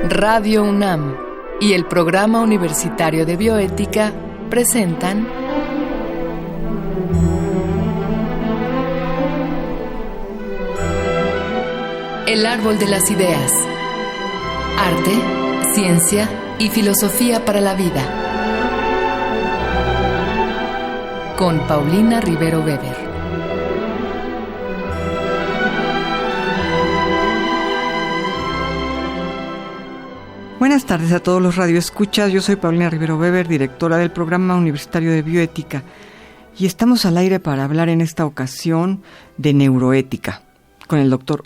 Radio UNAM y el Programa Universitario de Bioética presentan El Árbol de las Ideas. Arte, ciencia y filosofía para la vida. Con Paulina Rivero Weber. Buenas tardes a todos los radioescuchas. Yo soy Paulina Rivero Weber, directora del Programa Universitario de Bioética, y estamos al aire para hablar en esta ocasión de neuroética con el doctor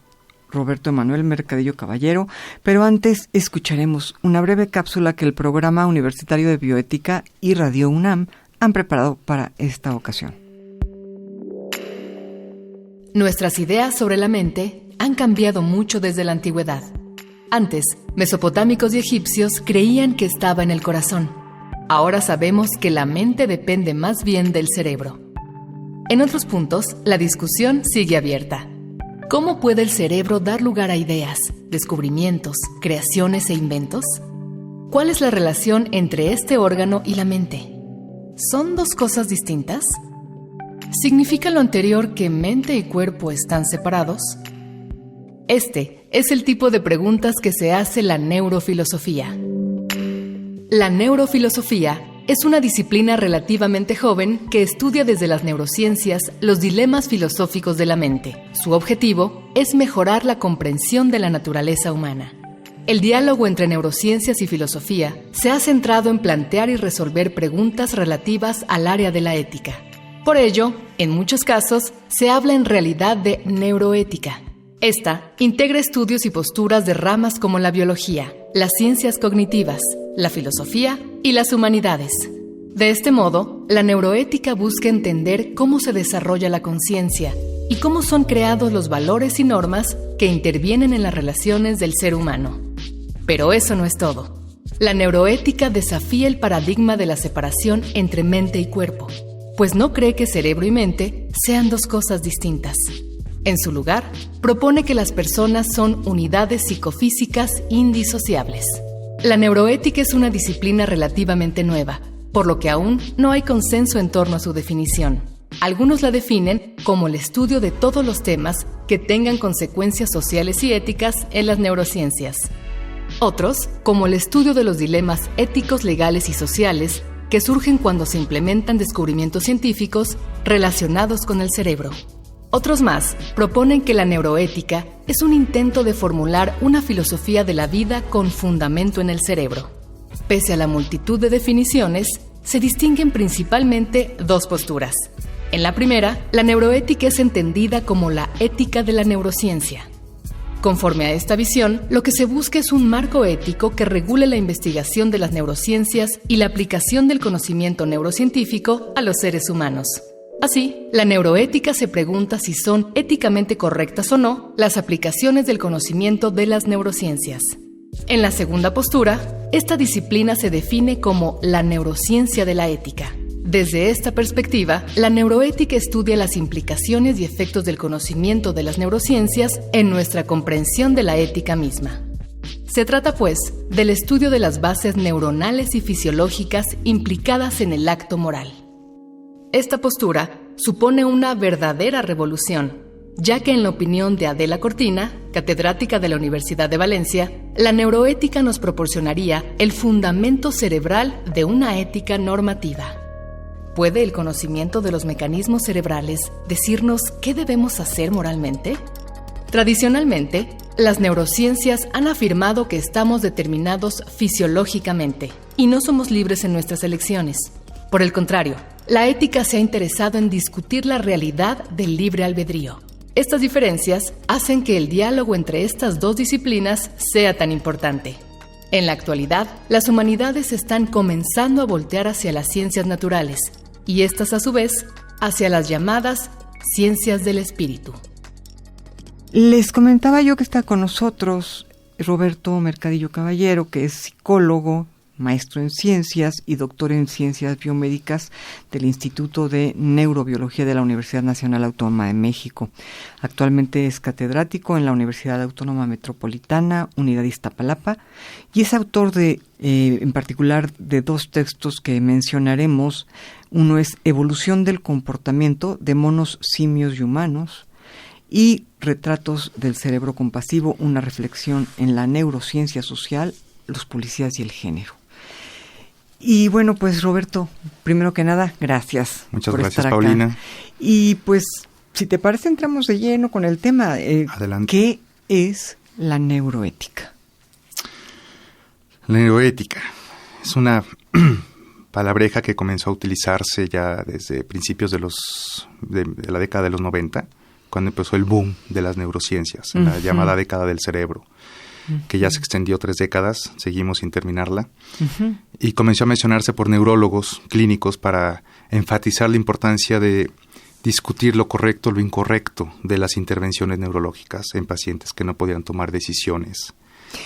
Roberto Emanuel Mercadillo Caballero, pero antes escucharemos una breve cápsula que el Programa Universitario de Bioética y Radio UNAM han preparado para esta ocasión. Nuestras ideas sobre la mente han cambiado mucho desde la antigüedad. Antes, mesopotámicos y egipcios creían que estaba en el corazón. Ahora sabemos que la mente depende más bien del cerebro. En otros puntos, la discusión sigue abierta. ¿Cómo puede el cerebro dar lugar a ideas, descubrimientos, creaciones e inventos? ¿Cuál es la relación entre este órgano y la mente? ¿Son dos cosas distintas? ¿Significa lo anterior que mente y cuerpo están separados? Este es el tipo de preguntas que se hace la neurofilosofía. La neurofilosofía es una disciplina relativamente joven que estudia desde las neurociencias los dilemas filosóficos de la mente. Su objetivo es mejorar la comprensión de la naturaleza humana. El diálogo entre neurociencias y filosofía se ha centrado en plantear y resolver preguntas relativas al área de la ética. Por ello, en muchos casos, se habla en realidad de neuroética. Esta integra estudios y posturas de ramas como la biología, las ciencias cognitivas, la filosofía y las humanidades. De este modo, la neuroética busca entender cómo se desarrolla la conciencia y cómo son creados los valores y normas que intervienen en las relaciones del ser humano. Pero eso no es todo. La neuroética desafía el paradigma de la separación entre mente y cuerpo, pues no cree que cerebro y mente sean dos cosas distintas. En su lugar, propone que las personas son unidades psicofísicas indisociables. La neuroética es una disciplina relativamente nueva, por lo que aún no hay consenso en torno a su definición. Algunos la definen como el estudio de todos los temas que tengan consecuencias sociales y éticas en las neurociencias. Otros, como el estudio de los dilemas éticos, legales y sociales que surgen cuando se implementan descubrimientos científicos relacionados con el cerebro. Otros más proponen que la neuroética es un intento de formular una filosofía de la vida con fundamento en el cerebro. Pese a la multitud de definiciones, se distinguen principalmente dos posturas. En la primera, la neuroética es entendida como la ética de la neurociencia. Conforme a esta visión, lo que se busca es un marco ético que regule la investigación de las neurociencias y la aplicación del conocimiento neurocientífico a los seres humanos. Así, la neuroética se pregunta si son éticamente correctas o no las aplicaciones del conocimiento de las neurociencias. En la segunda postura, esta disciplina se define como la neurociencia de la ética. Desde esta perspectiva, la neuroética estudia las implicaciones y efectos del conocimiento de las neurociencias en nuestra comprensión de la ética misma. Se trata, pues, del estudio de las bases neuronales y fisiológicas implicadas en el acto moral. Esta postura supone una verdadera revolución, ya que en la opinión de Adela Cortina, catedrática de la Universidad de Valencia, la neuroética nos proporcionaría el fundamento cerebral de una ética normativa. ¿Puede el conocimiento de los mecanismos cerebrales decirnos qué debemos hacer moralmente? Tradicionalmente, las neurociencias han afirmado que estamos determinados fisiológicamente y no somos libres en nuestras elecciones. Por el contrario, la ética se ha interesado en discutir la realidad del libre albedrío. Estas diferencias hacen que el diálogo entre estas dos disciplinas sea tan importante. En la actualidad, las humanidades están comenzando a voltear hacia las ciencias naturales y estas, a su vez, hacia las llamadas ciencias del espíritu. Les comentaba yo que está con nosotros Roberto Mercadillo Caballero, que es psicólogo, maestro en ciencias y doctor en ciencias biomédicas del Instituto de Neurobiología de la Universidad Nacional Autónoma de México. Actualmente es catedrático en la Universidad Autónoma Metropolitana, Unidad Iztapalapa, y es autor en particular de 2 textos que mencionaremos. Uno es Evolución del comportamiento de monos, simios y humanos, y Retratos del cerebro compasivo, una reflexión en la neurociencia social, los policías y el género. Y bueno, pues Roberto, primero que nada, gracias. Muchas por gracias, estar Paulina. acá. Y pues, si te parece, entramos de lleno con el tema. Adelante. ¿Qué es la neuroética? La neuroética es una palabreja que comenzó a utilizarse ya desde principios de la década de los 90, cuando empezó el boom de las neurociencias, en la llamada década del cerebro, que ya se extendió 3 décadas, seguimos sin terminarla, y comenzó a mencionarse por neurólogos clínicos para enfatizar la importancia de discutir lo correcto, lo incorrecto de las intervenciones neurológicas en pacientes que no podían tomar decisiones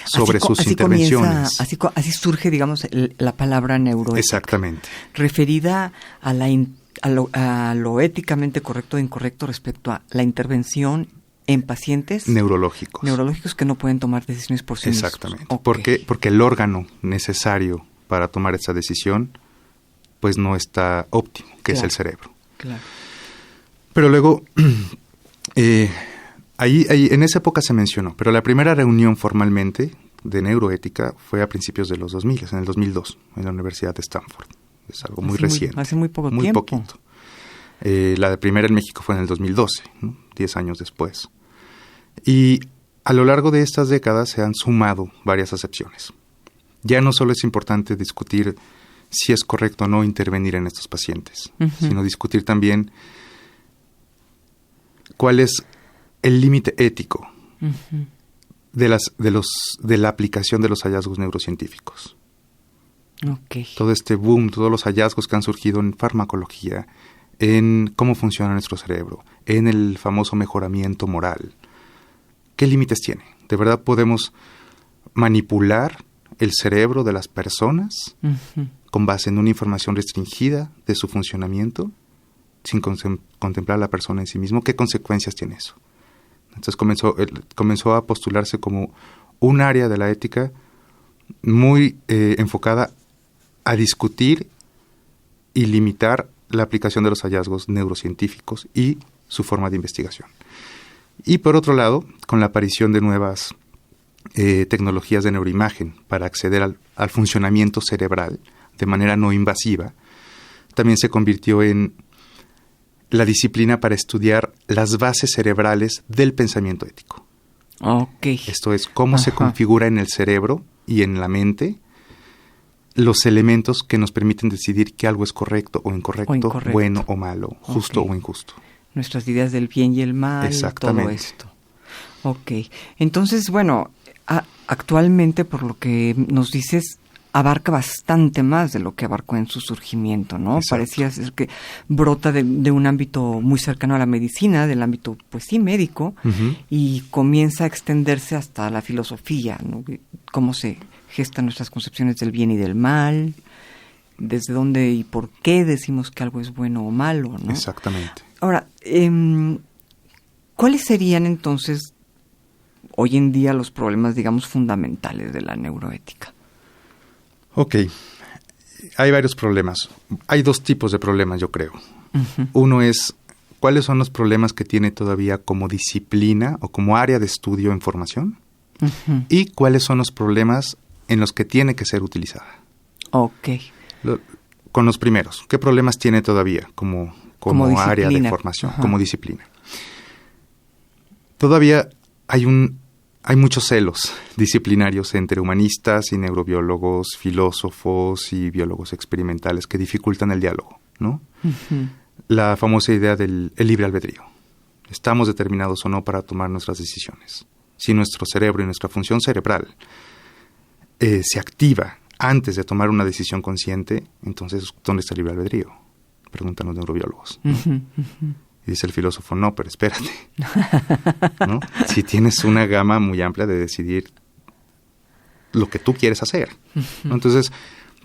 sobre sus intervenciones. Así surge, digamos, la palabra neuroética. Exactamente. Referida a lo éticamente correcto e incorrecto respecto a la intervención en pacientes neurológicos que no pueden tomar decisiones por sí mismos. Exactamente. Okay. Porque el órgano necesario para tomar esa decisión pues no está óptimo, que es el cerebro. Claro. Pero luego, ahí en esa época se mencionó, pero la primera reunión formalmente de neuroética fue a principios de los 2000, en el 2002, en la Universidad de Stanford. Es algo muy reciente. Hace muy poco tiempo. Muy poquito. La primera en México fue en el 2012, ¿no? 10 años después. Y a lo largo de estas décadas se han sumado varias acepciones. Ya no solo es importante discutir si es correcto o no intervenir en estos pacientes, sino discutir también cuál es el límite ético de la aplicación de los hallazgos neurocientíficos. Okay. Todo este boom, todos los hallazgos que han surgido en farmacología, en cómo funciona nuestro cerebro, en el famoso mejoramiento moral. ¿Qué límites tiene? ¿De verdad podemos manipular el cerebro de las personas con base en una información restringida de su funcionamiento, sin contemplar a la persona en sí mismo? ¿Qué consecuencias tiene eso? Entonces comenzó a postularse como un área de la ética muy enfocada a discutir y limitar la aplicación de los hallazgos neurocientíficos y su forma de investigación. Y por otro lado, con la aparición de nuevas tecnologías de neuroimagen para acceder al funcionamiento cerebral de manera no invasiva, también se convirtió en la disciplina para estudiar las bases cerebrales del pensamiento ético. Okay. Esto es, cómo se configura en el cerebro y en la mente los elementos que nos permiten decidir que algo es correcto o incorrecto, bueno o malo, justo o injusto. Nuestras ideas del bien y el mal, todo esto. Ok. Entonces, bueno, actualmente, por lo que nos dices, abarca bastante más de lo que abarcó en su surgimiento, ¿no? Exacto. Parecía ser que brota de un ámbito muy cercano a la medicina, del ámbito, pues sí, médico, y comienza a extenderse hasta la filosofía, ¿no? Cómo se gestan nuestras concepciones del bien y del mal, desde dónde y por qué decimos que algo es bueno o malo, ¿no? Exactamente. Ahora, ¿cuáles serían entonces hoy en día los problemas, digamos, fundamentales de la neuroética? Ok, hay varios problemas. Hay 2 tipos de problemas, yo creo. Uno es, ¿cuáles son los problemas que tiene todavía como disciplina o como área de estudio en formación? Y ¿cuáles son los problemas en los que tiene que ser utilizada? Ok. Con los primeros, ¿qué problemas tiene todavía como área de formación, como disciplina? Todavía hay muchos celos disciplinarios entre humanistas y neurobiólogos, filósofos y biólogos experimentales que dificultan el diálogo, ¿no? La famosa idea del libre albedrío. ¿Estamos determinados o no para tomar nuestras decisiones? Si nuestro cerebro y nuestra función cerebral se activa antes de tomar una decisión consciente, entonces, ¿dónde está el libre albedrío? Preguntan los neurobiólogos, ¿no? Y dice el filósofo, no, pero espérate, ¿no? Si tienes una gama muy amplia de decidir lo que tú quieres hacer, ¿no? Entonces,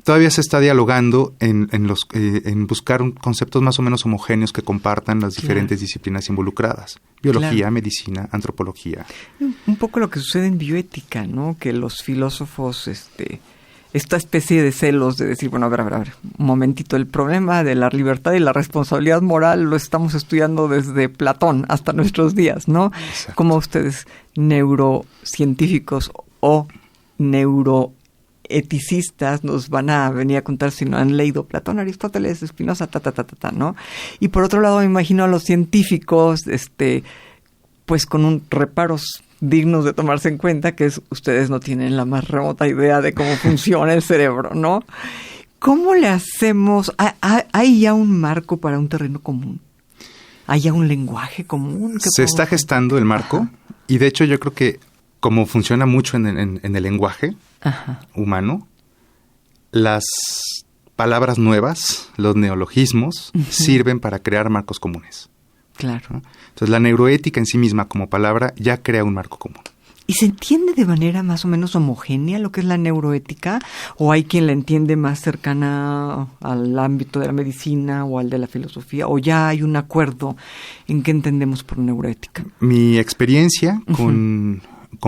todavía se está dialogando en buscar conceptos más o menos homogéneos que compartan las diferentes disciplinas involucradas. Biología, medicina, antropología. Un poco lo que sucede en bioética, ¿no? Que los filósofos, esta especie de celos de decir, bueno, a ver, un momentito, el problema de la libertad y la responsabilidad moral lo estamos estudiando desde Platón hasta nuestros días, ¿no? Exacto. Como ustedes, neurocientíficos o neuroeticistas, nos van a venir a contar si no han leído Platón, Aristóteles, Spinoza, ¿no? Y por otro lado, me imagino a los científicos, pues con reparos dignos de tomarse en cuenta, que ustedes no tienen la más remota idea de cómo funciona el cerebro, ¿no? ¿Cómo le hacemos? ¿Hay ya un marco para un terreno común? ¿Hay ya un lenguaje común? Se está gestando el marco. Ajá. Y de hecho yo creo que como funciona mucho en el lenguaje humano, las palabras nuevas, los neologismos, sirven para crear marcos comunes. Claro. ¿No? Entonces, la neuroética en sí misma como palabra ya crea un marco común. ¿Y se entiende de manera más o menos homogénea lo que es la neuroética? ¿O hay quien la entiende más cercana al ámbito de la medicina o al de la filosofía? ¿O ya hay un acuerdo en qué entendemos por neuroética? Mi experiencia con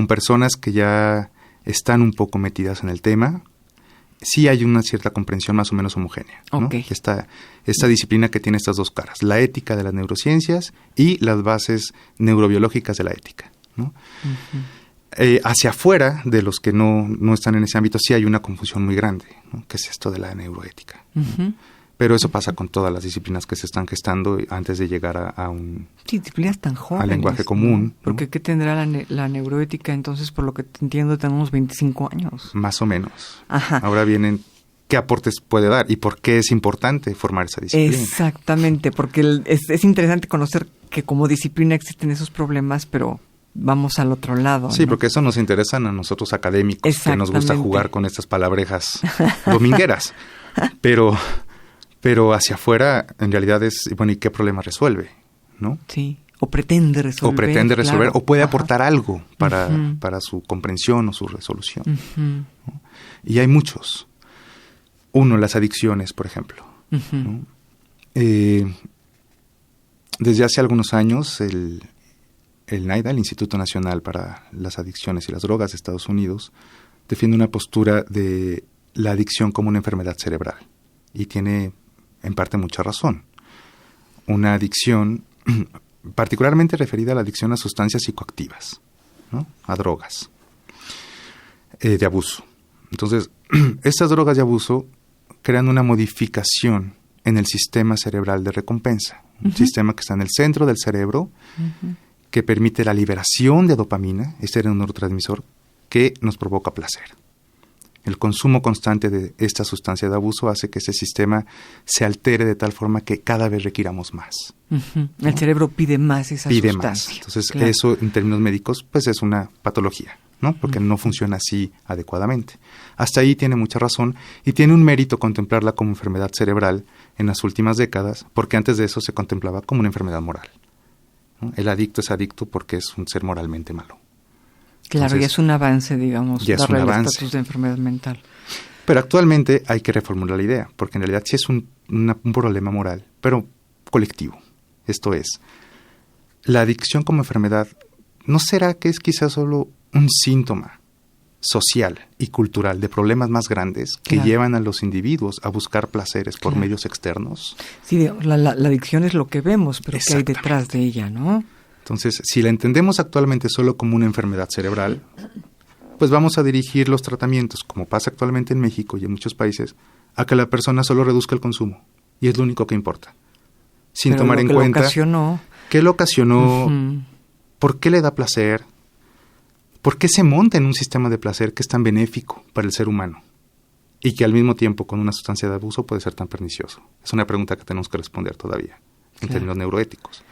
personas que ya están un poco metidas en el tema, sí hay una cierta comprensión más o menos homogénea, ¿no? Okay. Esta disciplina que tiene estas dos caras, la ética de las neurociencias y las bases neurobiológicas de la ética, ¿no? Hacia afuera de los que no están en ese ámbito sí hay una confusión muy grande, ¿no? ¿Qué es esto de la neuroética? Pero eso pasa con todas las disciplinas que se están gestando antes de llegar a un... Sí, disciplinas tan jóvenes. Al lenguaje común. ¿No? Porque ¿qué tendrá la neuroética? Entonces, por lo que entiendo, tenemos 25 años. Más o menos. Ajá. Ahora vienen qué aportes puede dar y por qué es importante formar esa disciplina. Exactamente, porque es interesante conocer que como disciplina existen esos problemas, pero vamos al otro lado. Sí, ¿no? porque eso nos interesa a nosotros académicos, que nos gusta jugar con estas palabrejas domingueras. Pero hacia afuera, en realidad es, bueno, ¿y qué problema resuelve? ¿No? Sí, o pretende resolver. Claro. O puede aportar algo para su comprensión o su resolución. ¿No? Y hay muchos. Uno, las adicciones, por ejemplo. ¿No? Desde hace algunos años, el NIDA, el Instituto Nacional para las Adicciones y las Drogas de Estados Unidos, defiende una postura de la adicción como una enfermedad cerebral. Y tiene en parte mucha razón. Una adicción, particularmente referida a la adicción a sustancias psicoactivas, ¿no? A drogas de abuso. Entonces, estas drogas de abuso crean una modificación en el sistema cerebral de recompensa, un sistema que está en el centro del cerebro, que permite la liberación de dopamina, este es un neurotransmisor que nos provoca placer. El consumo constante de esta sustancia de abuso hace que ese sistema se altere de tal forma que cada vez requiramos más. ¿No? El cerebro pide más esa sustancia. Más. Entonces, eso en términos médicos, pues es una patología, ¿no? Porque no funciona así adecuadamente. Hasta ahí tiene mucha razón y tiene un mérito contemplarla como enfermedad cerebral en las últimas décadas, porque antes de eso se contemplaba como una enfermedad moral, ¿no? El adicto es adicto porque es un ser moralmente malo. Claro, entonces, ya es un avance, digamos, darle el estatus de enfermedad mental. Pero actualmente hay que reformular la idea, porque en realidad sí es un problema moral, pero colectivo. Esto es, la adicción como enfermedad, ¿no será que es quizás solo un síntoma social y cultural de problemas más grandes que llevan a los individuos a buscar placeres por medios externos? Sí, digamos, la adicción es lo que vemos, pero ¿qué hay detrás de ella, no? Entonces, si la entendemos actualmente solo como una enfermedad cerebral, pues vamos a dirigir los tratamientos, como pasa actualmente en México y en muchos países, a que la persona solo reduzca el consumo. Y es lo único que importa. Sin tomar en cuenta qué lo ocasionó, por qué le da placer, por qué se monta en un sistema de placer que es tan benéfico para el ser humano y que al mismo tiempo con una sustancia de abuso puede ser tan pernicioso. Es una pregunta que tenemos que responder todavía en términos neuroéticos.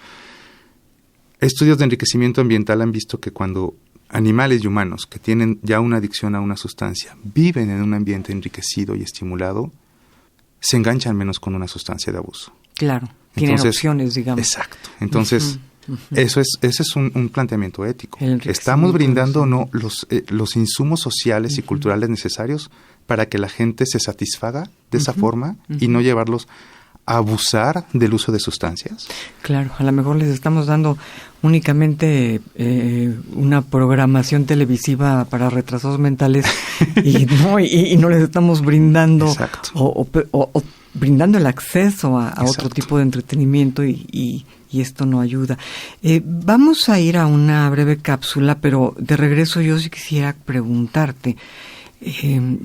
Estudios de enriquecimiento ambiental han visto que cuando animales y humanos que tienen ya una adicción a una sustancia viven en un ambiente enriquecido y estimulado, se enganchan menos con una sustancia de abuso. Claro, tienen opciones, digamos. Exacto. Entonces, ese es un planteamiento ético. ¿Estamos brindando o no los insumos sociales y culturales necesarios para que la gente se satisfaga de esa forma y no llevarlos a abusar del uso de sustancias? Claro, a lo mejor les estamos dando únicamente una programación televisiva para retrasados mentales y no les estamos brindando o brindando el acceso a otro tipo de entretenimiento y esto no ayuda. Vamos a ir a una breve cápsula, pero de regreso yo sí quisiera preguntarte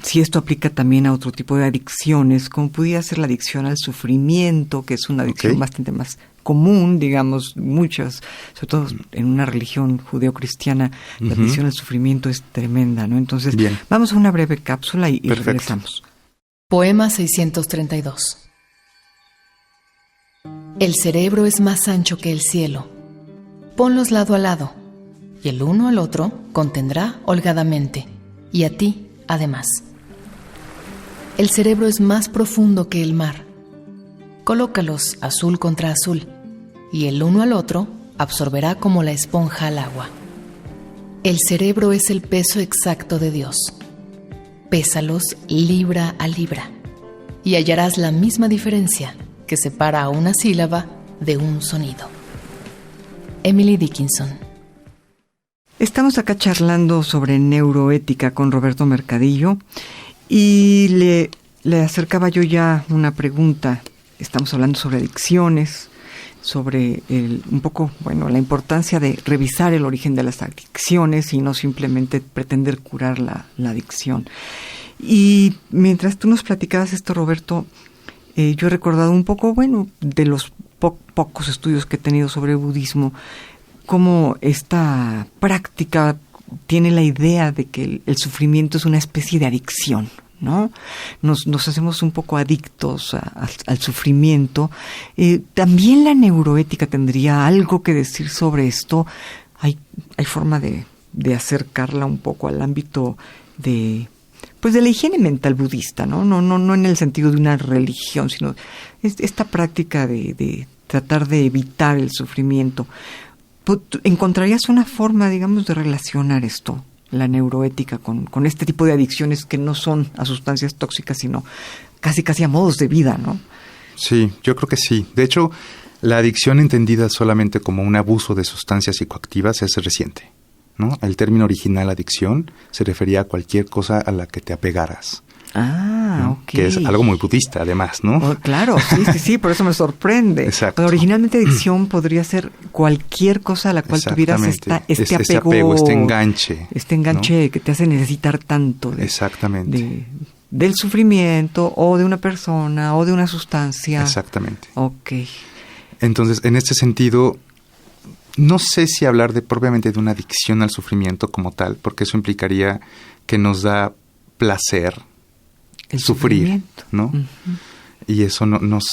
si esto aplica también a otro tipo de adicciones, como pudiera ser la adicción al sufrimiento, que es una adicción bastante más común, digamos, muchas, sobre todo en una religión judeocristiana, la adicción al sufrimiento es tremenda, ¿no? Entonces, vamos a una breve cápsula y regresamos. Poema 632. El cerebro es más ancho que el cielo. Ponlos lado a lado, y el uno al otro contendrá holgadamente, y a ti, además. El cerebro es más profundo que el mar. Colócalos azul contra azul, y el uno al otro absorberá como la esponja al agua. El cerebro es el peso exacto de Dios. Pésalos libra a libra, y hallarás la misma diferencia que separa a una sílaba de un sonido. Emily Dickinson. Estamos acá charlando sobre neuroética con Roberto Mercadillo y le acercaba yo ya una pregunta. Estamos hablando sobre adicciones, sobre un poco, la importancia de revisar el origen de las adicciones y no simplemente pretender curar la adicción. Y mientras tú nos platicabas esto, Roberto, yo he recordado un poco, de los pocos estudios que he tenido sobre budismo, cómo esta práctica tiene la idea de que el sufrimiento es una especie de adicción, ¿no? Nos hacemos un poco adictos al sufrimiento. También la neuroética tendría algo que decir sobre esto. Hay forma de acercarla un poco al ámbito de la higiene mental budista, ¿no? No en el sentido de una religión, sino esta práctica de tratar de evitar el sufrimiento. ¿Encontrarías una forma, digamos, de relacionar esto, la neuroética, con este tipo de adicciones que no son a sustancias tóxicas, sino casi a modos de vida, ¿no? Sí, yo creo que sí. De hecho, la adicción entendida solamente como un abuso de sustancias psicoactivas es reciente, ¿no? El término original adicción se refería a cualquier cosa a la que te apegaras. ¿no? Ok. Que es algo muy budista, además, ¿no? Oh, claro, sí, por eso me sorprende. Exacto. Pero originalmente adicción podría ser cualquier cosa a la cual tuvieras este apego, este enganche. Este enganche, ¿no? Que te hace necesitar tanto del sufrimiento, o de una persona, o de una sustancia. Exactamente. Ok. Entonces, en este sentido, no sé si hablar propiamente de una adicción al sufrimiento como tal, porque eso implicaría que nos da placer el sufrir, ¿no? Uh-huh. Y eso nos...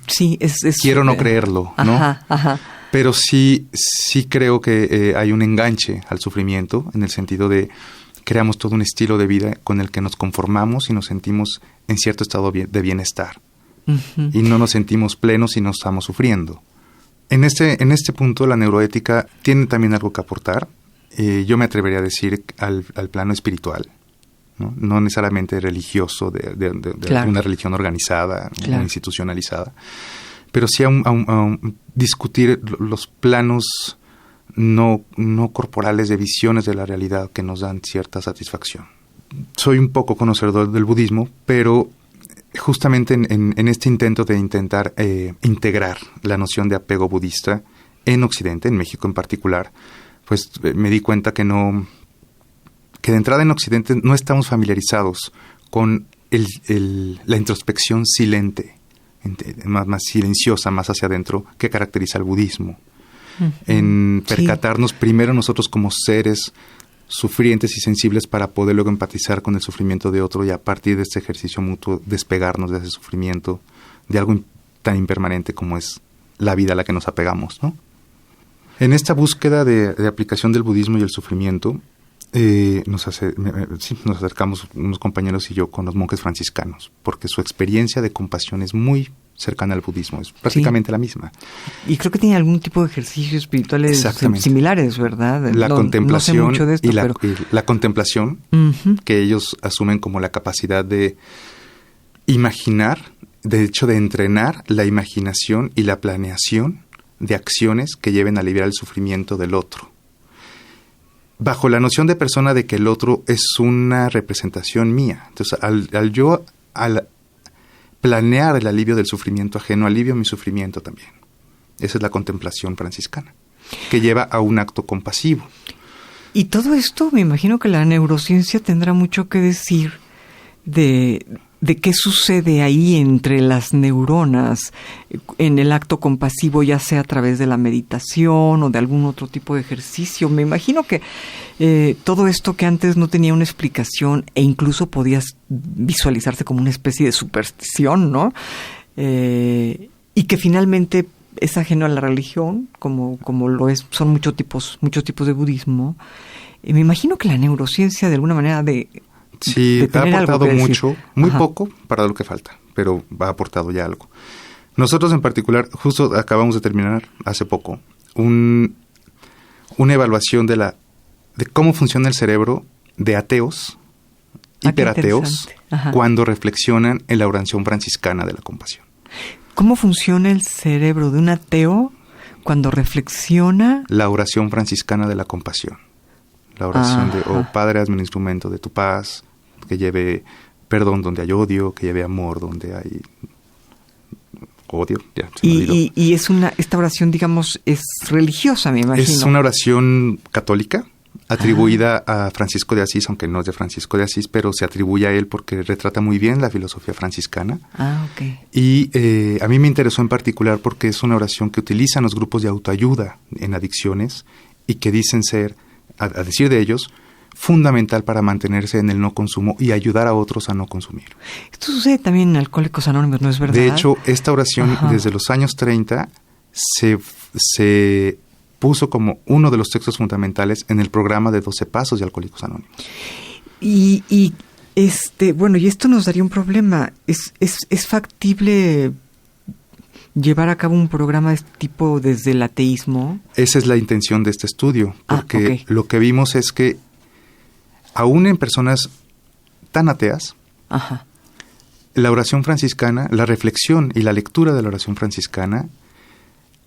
sí, es quiero no creerlo, ¿no? Ajá. Pero sí creo que hay un enganche al sufrimiento, en el sentido de creamos todo un estilo de vida con el que nos conformamos y nos sentimos en cierto estado de bienestar. Uh-huh. Y no nos sentimos plenos y no estamos sufriendo. En este punto, la neuroética tiene también algo que aportar. Yo me atrevería a decir al plano espiritual, no necesariamente religioso, de claro. Una religión organizada, claro. Institucionalizada, pero sí a discutir los planos no corporales de visiones de la realidad que nos dan cierta satisfacción. Soy un poco conocedor del budismo, pero justamente en este intento de intentar integrar la noción de apego budista en Occidente, en México en particular, pues me di cuenta que de entrada en Occidente no estamos familiarizados con la introspección silente, más silenciosa, más hacia adentro, que caracteriza al budismo. Uh-huh. En percatarnos primero nosotros como seres sufrientes y sensibles para poder luego empatizar con el sufrimiento de otro y a partir de este ejercicio mutuo despegarnos de ese sufrimiento, de algo tan impermanente como es la vida a la que nos apegamos, ¿no? En esta búsqueda de aplicación del budismo y el sufrimiento, nos acercamos unos compañeros y yo con los monjes franciscanos, porque su experiencia de compasión es muy cercana al budismo, es prácticamente la misma. Y creo que tiene algún tipo de ejercicios espirituales similares, ¿verdad? La contemplación, no sé mucho de esto, y la contemplación, que ellos asumen como la capacidad de imaginar, de hecho de entrenar la imaginación y la planeación de acciones que lleven a aliviar el sufrimiento del otro, bajo la noción de persona de que el otro es una representación mía. Entonces, al planear el alivio del sufrimiento ajeno, alivio mi sufrimiento también. Esa es la contemplación franciscana, que lleva a un acto compasivo. Y todo esto, me imagino que la neurociencia tendrá mucho que decir de qué sucede ahí entre las neuronas en el acto compasivo, ya sea a través de la meditación o de algún otro tipo de ejercicio. Me imagino que todo esto que antes no tenía una explicación e incluso podías visualizarse como una especie de superstición, ¿no? Y que finalmente es ajeno a la religión, como lo es, son muchos tipos de budismo. Me imagino que la neurociencia de alguna manera sí, ha aportado mucho, muy Ajá. poco para lo que falta, pero ha aportado ya algo. Nosotros en particular, justo acabamos de terminar hace poco una evaluación de cómo funciona el cerebro de ateos, hiperateos, cuando reflexionan en la oración franciscana de la compasión. ¿Cómo funciona el cerebro de un ateo cuando reflexiona? La oración franciscana de la compasión. La oración de, oh Padre, hazme un instrumento de tu paz, que lleve perdón donde hay odio, que lleve amor donde hay odio. Ya, y esta oración, digamos, es religiosa, me imagino. Es una oración católica, atribuida a Francisco de Asís, aunque no es de Francisco de Asís, pero se atribuye a él porque retrata muy bien la filosofía franciscana. Ok. Y a mí me interesó en particular porque es una oración que utilizan los grupos de autoayuda en adicciones y que dicen ser, a decir de ellos, fundamental para mantenerse en el no consumo y ayudar a otros a no consumir. Esto sucede también en Alcohólicos Anónimos, ¿no es verdad? De hecho, esta oración desde los años 30 se puso como uno de los textos fundamentales en el programa de 12 Pasos de Alcohólicos Anónimos. Y esto nos daría un problema. ¿Es factible llevar a cabo un programa de este tipo desde el ateísmo? Esa es la intención de este estudio, porque lo que vimos es que aún en personas tan ateas, la oración franciscana, la reflexión y la lectura de la oración franciscana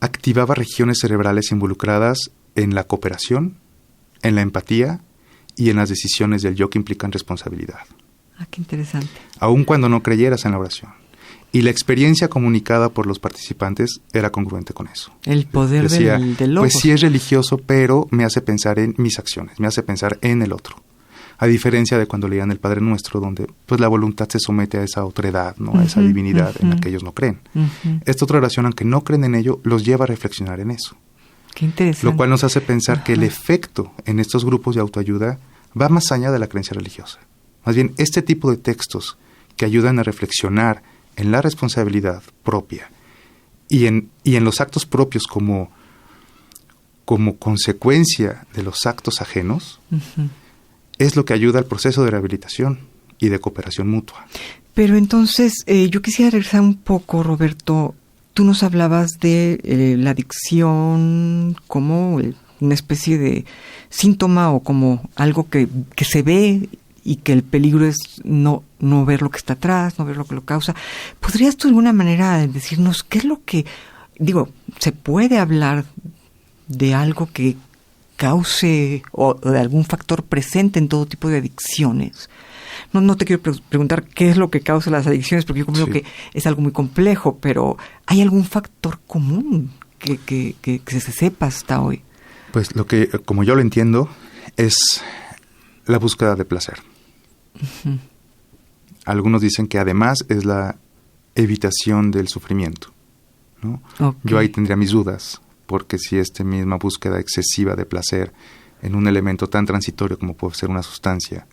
activaba regiones cerebrales involucradas en la cooperación, en la empatía y en las decisiones del yo que implican responsabilidad. Qué interesante. Aun cuando no creyeras en la oración. Y la experiencia comunicada por los participantes era congruente con eso. El poder del logos. Pues sí es religioso, pero me hace pensar en mis acciones, me hace pensar en el otro. A diferencia de cuando leían el Padre Nuestro, donde pues la voluntad se somete a esa otredad, ¿no? A esa divinidad en la que ellos no creen. Esta otra oración, aunque no creen en ello, los lleva a reflexionar en eso. Qué interesante. Lo cual nos hace pensar que el efecto en estos grupos de autoayuda va más allá de la creencia religiosa. Más bien, este tipo de textos que ayudan a reflexionar en la responsabilidad propia y en los actos propios como consecuencia de los actos ajenos, es lo que ayuda al proceso de rehabilitación y de cooperación mutua. Pero entonces, yo quisiera regresar un poco, Roberto. Tú nos hablabas de la adicción como una especie de síntoma o como algo que se ve y que el peligro es no ver lo que está atrás, no ver lo que lo causa. ¿Podrías tú de alguna manera decirnos qué es lo que... ¿se puede hablar de algo que cause o de algún factor presente en todo tipo de adicciones? No te quiero preguntar qué es lo que causa las adicciones, porque yo creo que es algo muy complejo, pero ¿hay algún factor común que se sepa hasta hoy? Pues lo que, como yo lo entiendo, es la búsqueda de placer. Algunos dicen que además es la evitación del sufrimiento, ¿no? Yo ahí tendría mis dudas, porque si esta misma búsqueda excesiva de placer en un elemento tan transitorio como puede ser una sustancia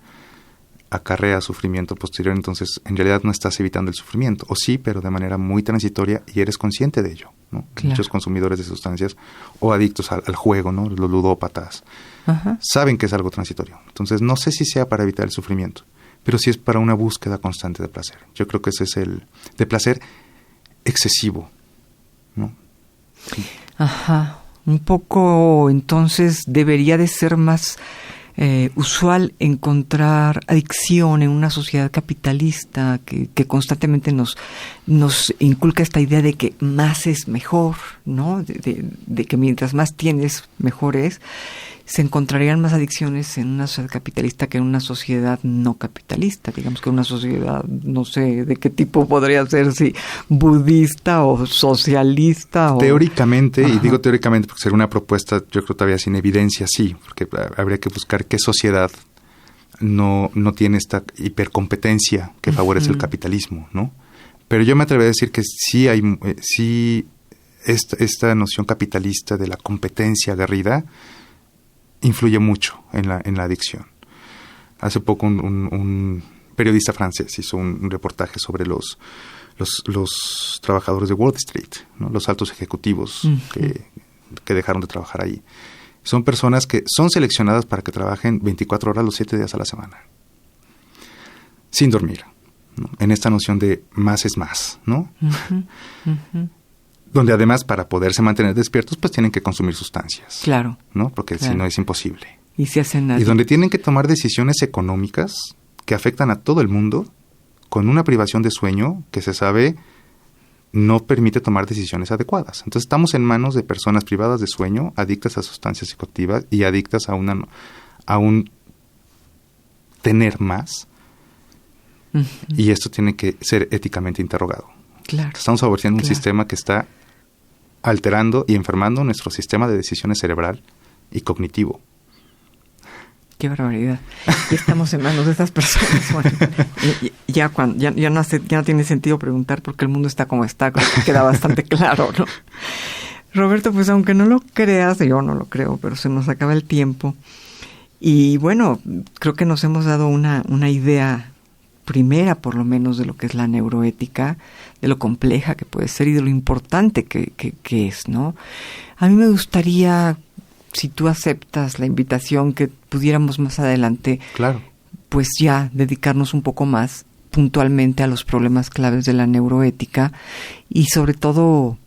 acarrea sufrimiento posterior, entonces en realidad no estás evitando el sufrimiento, o sí, pero de manera muy transitoria y eres consciente de ello. ¿no? Claro. Muchos consumidores de sustancias o adictos al juego, ¿no? Los ludópatas, Ajá. saben que es algo transitorio. Entonces, no sé si sea para evitar el sufrimiento, pero sí es para una búsqueda constante de placer. Yo creo que ese es el de placer excesivo, ¿no? Ajá. Un poco, entonces, debería de ser más usual encontrar adicción en una sociedad capitalista que constantemente nos inculca esta idea de que más es mejor, ¿no? De que mientras más tienes, mejor es. Se encontrarían más adicciones en una sociedad capitalista que en una sociedad no capitalista. Digamos que una sociedad, no sé de qué tipo podría ser, si budista o socialista. Teóricamente, Ajá. y digo teóricamente porque sería una propuesta, yo creo todavía sin evidencia, sí, porque habría que buscar qué sociedad no tiene esta hipercompetencia que favorece el capitalismo, ¿no? Pero yo me atrevería a decir que sí hay, esta noción capitalista de la competencia aguerrida influye mucho en la adicción. Hace poco un periodista francés hizo un reportaje sobre los trabajadores de Wall Street, ¿no? Los altos ejecutivos que dejaron de trabajar ahí. Son personas que son seleccionadas para que trabajen 24 horas los 7 días a la semana, sin dormir, ¿no? En esta noción de más es más, ¿no? Donde además para poderse mantener despiertos pues tienen que consumir sustancias. Claro. ¿No? Porque claro. Si no es imposible. Y se hacen Y donde tienen que tomar decisiones económicas que afectan a todo el mundo con una privación de sueño que se sabe no permite tomar decisiones adecuadas. Entonces estamos en manos de personas privadas de sueño, adictas a sustancias psicoactivas y adictas a un tener más. Y esto tiene que ser éticamente interrogado. Claro. Estamos favoreciendo un sistema que está alterando y enfermando nuestro sistema de decisiones cerebral y cognitivo. Qué barbaridad. Y estamos en manos de estas personas. Bueno, ya no tiene sentido preguntar porque el mundo está como está, creo que queda bastante claro, ¿no? Roberto, pues aunque no lo creas, yo no lo creo, pero se nos acaba el tiempo. Y bueno, creo que nos hemos dado una idea primera, por lo menos, de lo que es la neuroética, de lo compleja que puede ser y de lo importante que es, ¿no? A mí me gustaría, si tú aceptas la invitación, que pudiéramos más adelante, claro, pues ya dedicarnos un poco más puntualmente a los problemas claves de la neuroética y sobre todo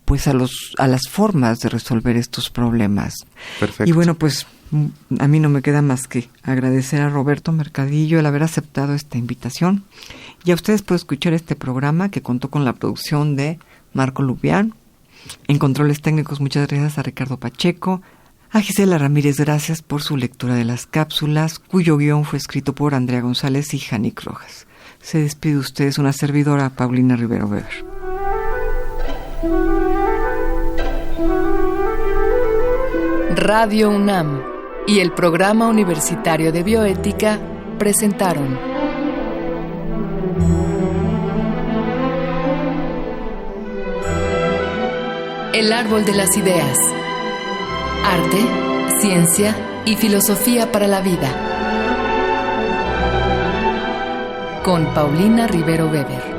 pues a las formas de resolver estos problemas. Perfecto. Y bueno, pues a mí no me queda más que agradecer a Roberto Mercadillo el haber aceptado esta invitación. Y a ustedes por escuchar este programa que contó con la producción de Marco Lubián. En controles técnicos, muchas gracias a Ricardo Pacheco. A Gisela Ramírez, gracias por su lectura de las cápsulas, cuyo guión fue escrito por Andrea González y Janik Rojas. Se despide de ustedes una servidora, Paulina Rivero Weber. Radio UNAM y el Programa Universitario de Bioética presentaron El Árbol de las Ideas. Arte, ciencia y filosofía para la vida. Con Paulina Rivero Weber.